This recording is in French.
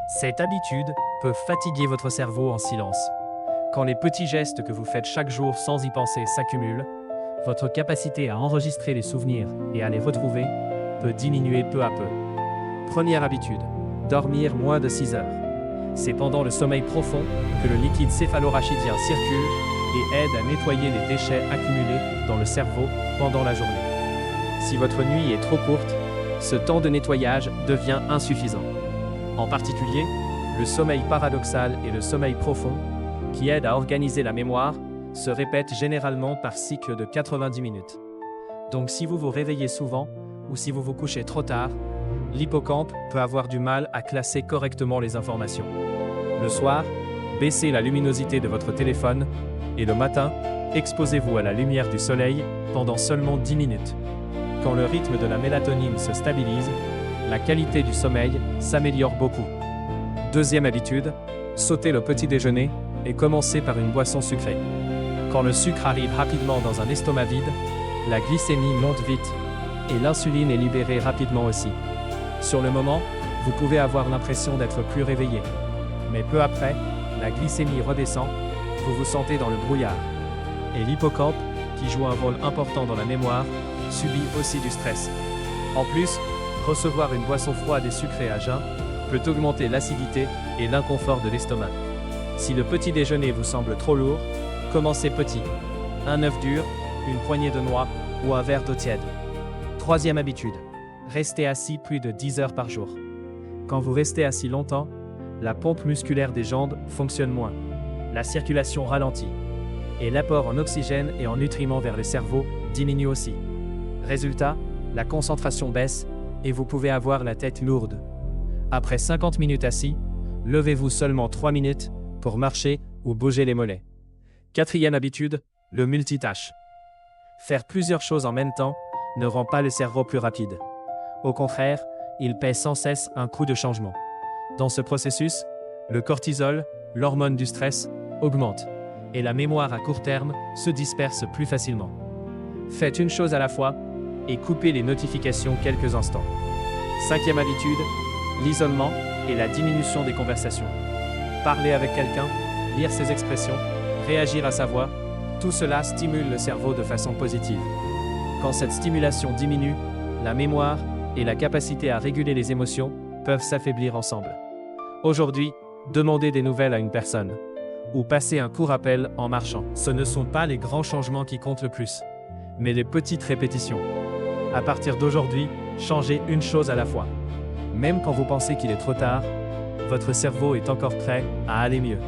Cette habitude peut fatiguer votre cerveau en silence. Quand les petits gestes que vous faites chaque jour sans y penser s'accumulent, votre capacité à enregistrer les souvenirs et à les retrouver peut diminuer peu à peu. Première habitude, dormir moins de 6 heures. C'est pendant le sommeil profond que le liquide céphalorachidien circule et aide à nettoyer les déchets accumulés dans le cerveau pendant la journée. Si votre nuit est trop courte, ce temps de nettoyage devient insuffisant. En particulier, le sommeil paradoxal et le sommeil profond, qui aident à organiser la mémoire, se répètent généralement par cycle de 90 minutes. Donc si vous vous réveillez souvent ou si vous vous couchez trop tard, l'hippocampe peut avoir du mal à classer correctement les informations. Le soir, baissez la luminosité de votre téléphone et le matin, exposez-vous à la lumière du soleil pendant seulement 10 minutes. Quand le rythme de la mélatonine se stabilise, la qualité du sommeil s'améliore beaucoup. Deuxième habitude, sautez le petit déjeuner et commencez par une boisson sucrée. Quand le sucre arrive rapidement dans un estomac vide, la glycémie monte vite et l'insuline est libérée rapidement aussi. Sur le moment, vous pouvez avoir l'impression d'être plus réveillé. Mais peu après, la glycémie redescend, vous vous sentez dans le brouillard. Et l'hippocampe, qui joue un rôle important dans la mémoire, subit aussi du stress. En plus, recevoir une boisson froide et sucrée à jeun peut augmenter l'acidité et l'inconfort de l'estomac. Si le petit déjeuner vous semble trop lourd, commencez petit. Un œuf dur, une poignée de noix ou un verre d'eau tiède. Troisième habitude, restez assis plus de 10 heures par jour. Quand vous restez assis longtemps, la pompe musculaire des jambes fonctionne moins. La circulation ralentit. Et l'apport en oxygène et en nutriments vers le cerveau diminue aussi. Résultat, la concentration baisse et vous pouvez avoir la tête lourde. Après 50 minutes assis, levez-vous seulement 3 minutes pour marcher ou bouger les mollets. Quatrième habitude, le multitâche. Faire plusieurs choses en même temps ne rend pas le cerveau plus rapide. Au contraire, il paie sans cesse un coup de changement. Dans ce processus, le cortisol, l'hormone du stress, augmente et la mémoire à court terme se disperse plus facilement. Faites une chose à la fois et coupez les notifications quelques instants. Cinquième habitude, l'isolement et la diminution des conversations. Parler avec quelqu'un, lire ses expressions, réagir à sa voix, tout cela stimule le cerveau de façon positive. Quand cette stimulation diminue, la mémoire et la capacité à réguler les émotions peuvent s'affaiblir ensemble. Aujourd'hui, demandez des nouvelles à une personne ou passez un court appel en marchant. Ce ne sont pas les grands changements qui comptent le plus, mais les petites répétitions. À partir d'aujourd'hui, changez une chose à la fois. Même quand vous pensez qu'il est trop tard, votre cerveau est encore prêt à aller mieux.